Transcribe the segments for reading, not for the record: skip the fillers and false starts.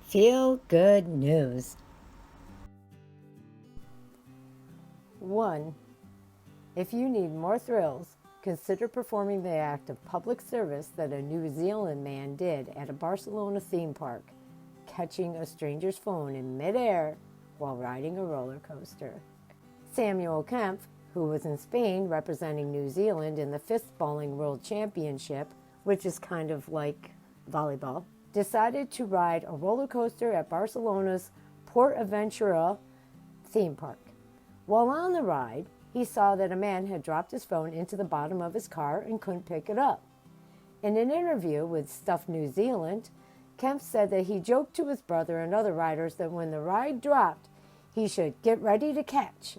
Feel good news. 1. If you need more thrills, consider performing the act of public service that a New Zealand man did at a Barcelona theme park, catching a stranger's phone in midair while riding a roller coaster. Samuel Kempf, who was in Spain representing New Zealand in the fistballing world championship, which is kind of like volleyball, decided to ride a roller coaster at Barcelona's Port Aventura theme park. While on the ride, he saw that a man had dropped his phone into the bottom of his car and couldn't pick it up. In an interview with Stuff New Zealand, Kempf said that he joked to his brother and other riders that when the ride dropped, he should get ready to catch,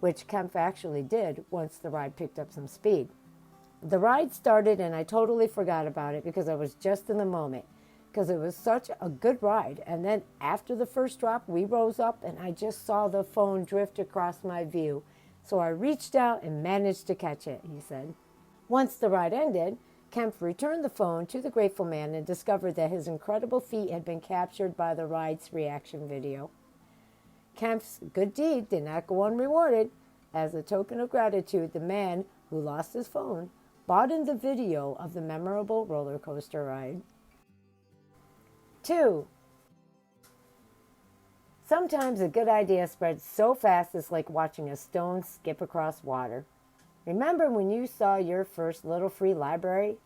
which Kempf actually did once the ride picked up some speed. The ride started and I totally forgot about it because I was just in the moment, because it was such a good ride. And then after the first drop, we rose up and I just saw the phone drift across my view. So I reached out and managed to catch it, he said. Once the ride ended, Kempf returned the phone to the grateful man and discovered that his incredible feat had been captured by the ride's reaction video. Kempf's good deed did not go unrewarded. As a token of gratitude, the man who lost his phone bought in the video of the memorable roller coaster ride. 2. Sometimes a good idea spreads so fast it's like watching a stone skip across water. Remember when you saw your first Little Free library?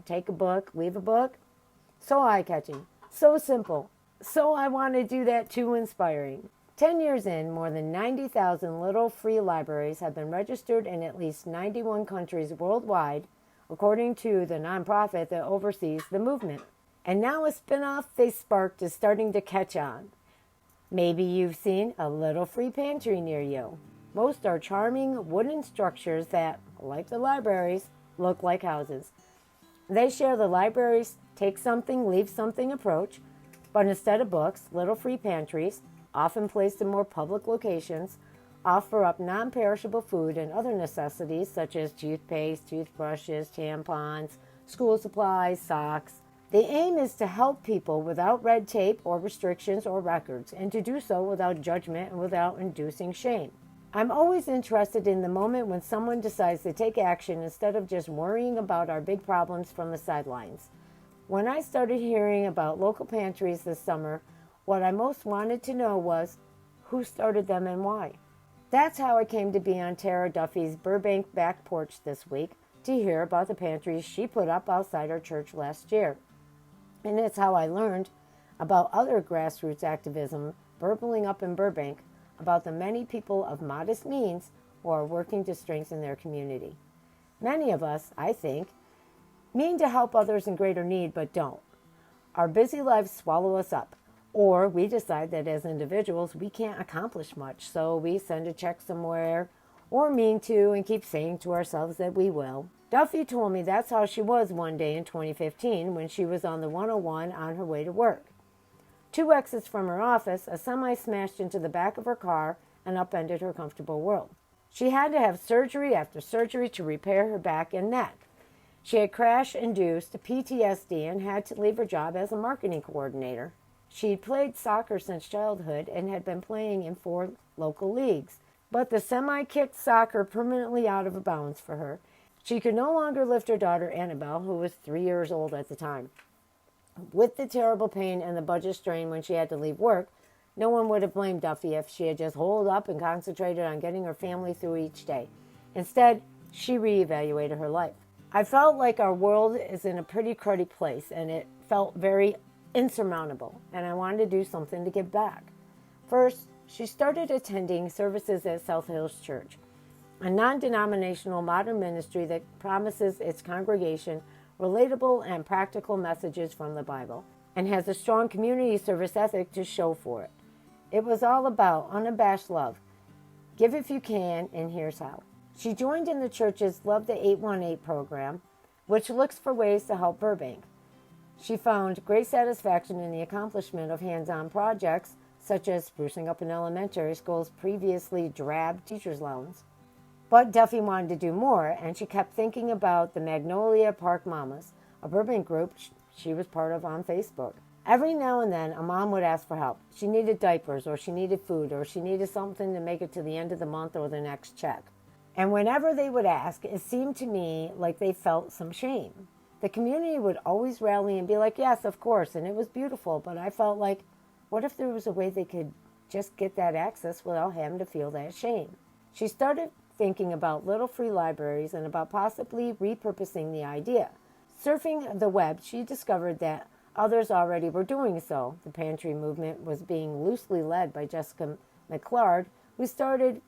Take a book, leave a book? So eye-catching, so simple. So I want to do that too inspiring. 10 years in, more than 90,000 Little Free libraries have been registered in at least 91 countries worldwide, according to the nonprofit that oversees the movement. And now a spin-off they sparked is starting to catch on. Maybe you've seen a Little Free Pantry near you. Most are charming wooden structures that, like the libraries, look like houses. They share the library's take something, leave something approach, but instead of books, Little Free Pantries, often placed in more public locations, offer up non-perishable food and other necessities such as toothpaste, toothbrushes, tampons, school supplies, socks. The aim is to help people without red tape or restrictions or records, and to do so without judgment and without inducing shame. I'm always interested in the moment when someone decides to take action instead of just worrying about our big problems from the sidelines. When I started hearing about local pantries this summer, what I most wanted to know was who started them and why. That's how I came to be on Tara Duffy's Burbank back porch this week to hear about the pantries she put up outside our church last year. And it's how I learned about other grassroots activism burbling up in Burbank about the many people of modest means who are working to strengthen their community. Many of us, I think, mean to help others in greater need but don't. Our busy lives swallow us up, or we decide that as individuals we can't accomplish much, so we send a check somewhere, or mean to and keep saying to ourselves that we will. Duffy told me that's how she was one day in 2015 when she was on the 101 on her way to work. 2 exits from her office, a semi smashed into the back of her car and upended her comfortable world. She had to have surgery after surgery to repair her back and neck. She had crash-induced PTSD and had to leave her job as a marketing coordinator. She'd played soccer since childhood and had been playing in 4 local leagues, but the semi-kicked soccer permanently out of bounds for her. She could no longer lift her daughter Annabelle, who was 3 years old at the time. With the terrible pain and the budget strain when she had to leave work, no one would have blamed Duffy if she had just holed up and concentrated on getting her family through each day. Instead, she reevaluated her life. I felt like our world is in a pretty cruddy place, and it felt very insurmountable, and I wanted to do something to give back. First, she started attending services at South Hills Church, a non-denominational modern ministry that promises its congregation relatable and practical messages from the Bible, and has a strong community service ethic to show for it. It was all about unabashed love. Give if you can, and here's how. She joined in the church's Love the 818 program, which looks for ways to help Burbank. She found great satisfaction in the accomplishment of hands-on projects, such as sprucing up an elementary school's previously drab teacher's lounge. But Duffy wanted to do more, and she kept thinking about the Magnolia Park Mamas, a Burbank group she was part of on Facebook. Every now and then, a mom would ask for help. She needed diapers, or she needed food, or she needed something to make it to the end of the month or the next check. And whenever they would ask, it seemed to me like they felt some shame. The community would always rally and be like, yes, of course, and it was beautiful, but I felt like, what if there was a way they could just get that access without having to feel that shame? She started thinking about Little Free Libraries and about possibly repurposing the idea. Surfing the web, she discovered that others already were doing so. The pantry movement was being loosely led by Jessica McClard, who started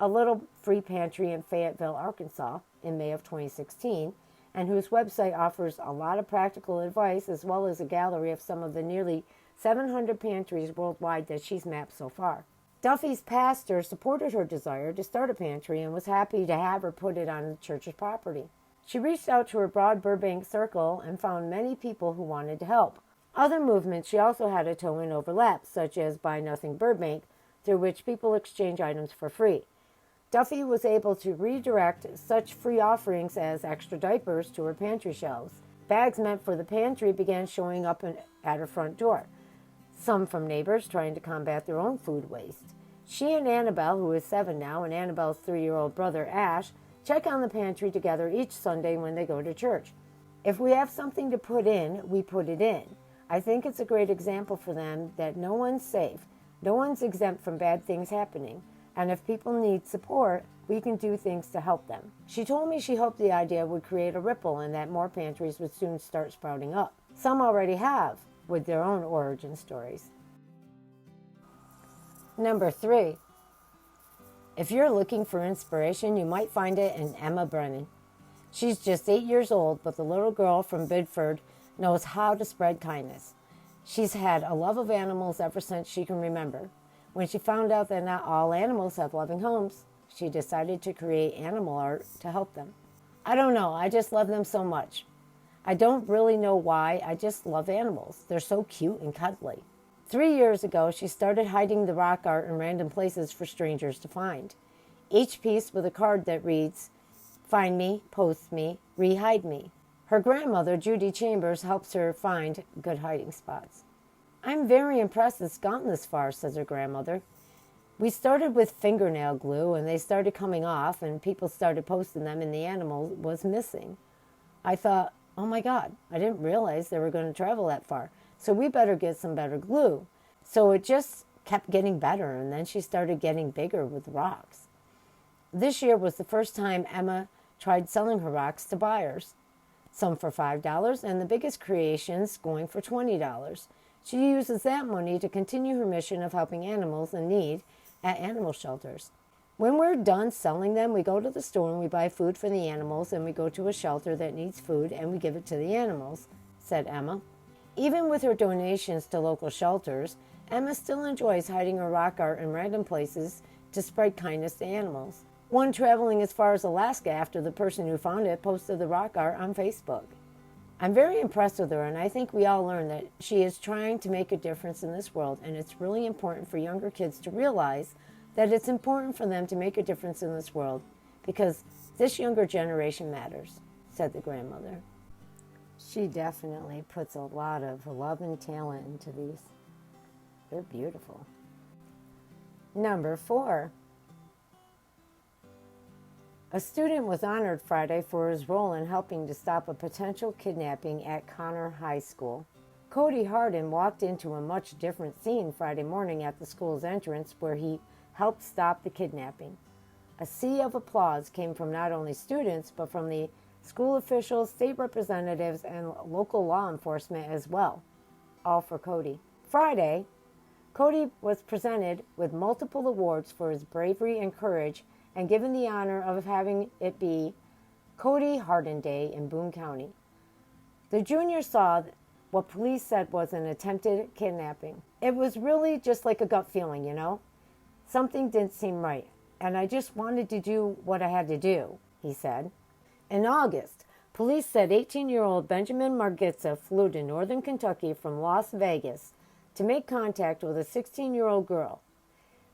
a Little Free Pantry in Fayetteville, Arkansas in May of 2016, and whose website offers a lot of practical advice as well as a gallery of some of the nearly 700 pantries worldwide that she's mapped so far. Duffy's pastor supported her desire to start a pantry and was happy to have her put it on the church's property. She reached out to her broad Burbank circle and found many people who wanted to help. Other movements she also had a toe in overlap, such as Buy Nothing Burbank, through which people exchange items for free. Duffy was able to redirect such free offerings as extra diapers to her pantry shelves. Bags meant for the pantry began showing up at her front door, some from neighbors trying to combat their own food waste. She and Annabelle, who is 7 now, and Annabelle's 3-year-old brother Ash, check on the pantry together each Sunday when they go to church. If we have something to put in, we put it in. I think it's a great example for them that no one's safe, no one's exempt from bad things happening, and if people need support, we can do things to help them. She told me she hoped the idea would create a ripple and that more pantries would soon start sprouting up. Some already have, with their own origin stories. Number 3. If you're looking for inspiration, you might find it in Emma Brennan. She's just 8 years old, but the little girl from Bidford knows how to spread kindness. She's had a love of animals ever since she can remember. When she found out that not all animals have loving homes, she decided to create animal art to help them. I don't know, I just love them so much. I don't really know why, I just love animals. They're so cute and cuddly. 3 years ago, she started hiding the rock art in random places for strangers to find. Each piece with a card that reads, "Find me, post me, re-hide me." Her grandmother, Judy Chambers, helps her find good hiding spots. "I'm very impressed it's gotten this far," says her grandmother. "We started with fingernail glue and they started coming off and people started posting them and the animal was missing. I thought, oh my God, I didn't realize they were going to travel that far. So we better get some better glue." So it just kept getting better, and then she started getting bigger with rocks. This year was the first time Emma tried selling her rocks to buyers, some for $5 and the biggest creations going for $20. She uses that money to continue her mission of helping animals in need at animal shelters. When we're done selling them, we go to the store and we buy food for the animals, and we go to a shelter that needs food and we give it to the animals, said Emma. Even with her donations to local shelters, Emma still enjoys hiding her rock art in random places to spread kindness to animals. One traveling as far as Alaska after the person who found it posted the rock art on Facebook. I'm very impressed with her, and I think we all learn that she is trying to make a difference in this world, and it's really important for younger kids to realize that it's important for them to make a difference in this world because this younger generation matters, said the grandmother. She definitely puts a lot of love and talent into these. They're beautiful. Number 4. A student was honored Friday for his role in helping to stop a potential kidnapping at Connor High School. Cody Hardin walked into a much different scene Friday morning at the school's entrance where he helped stop the kidnapping. A sea of applause came from not only students but from the school officials, state representatives, and local law enforcement as well, all for Cody. Friday, Cody was presented with multiple awards for his bravery and courage and given the honor of having it be Cody Hardin Day in Boone County. The junior saw what police said was an attempted kidnapping. It was really just like a gut feeling, you know? Something didn't seem right, and I just wanted to do what I had to do, he said. In August, police said 18-year-old Benjamin Margitza flew to northern Kentucky from Las Vegas to make contact with a 16-year-old girl.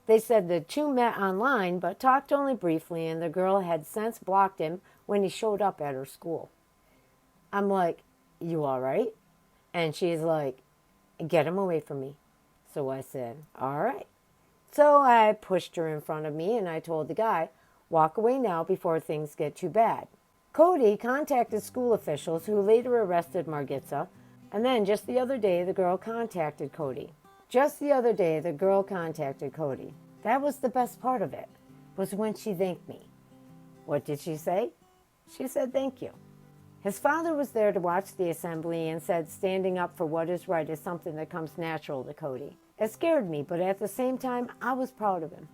They said the two met online but talked only briefly, and the girl had since blocked him when he showed up at her school. I'm like, "You all right?" And she's like, Get him away from me. So I said, all right. So I pushed her in front of me and I told the guy, walk away now before things get too bad. Cody contacted school officials who later arrested Margitza, and then just the other day the girl contacted Cody. Just the other day the girl contacted Cody. That was the best part of it, was when she thanked me. What did she say? She said thank you. His father was there to watch the assembly and said standing up for what is right is something that comes natural to Cody. It scared me, but at the same time, I was proud of him.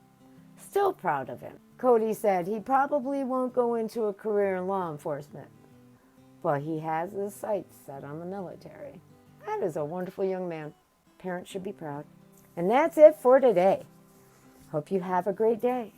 Still proud of him. Cody said he probably won't go into a career in law enforcement, but he has his sights set on the military. That is a wonderful young man. Parents should be proud. And that's it for today. Hope you have a great day.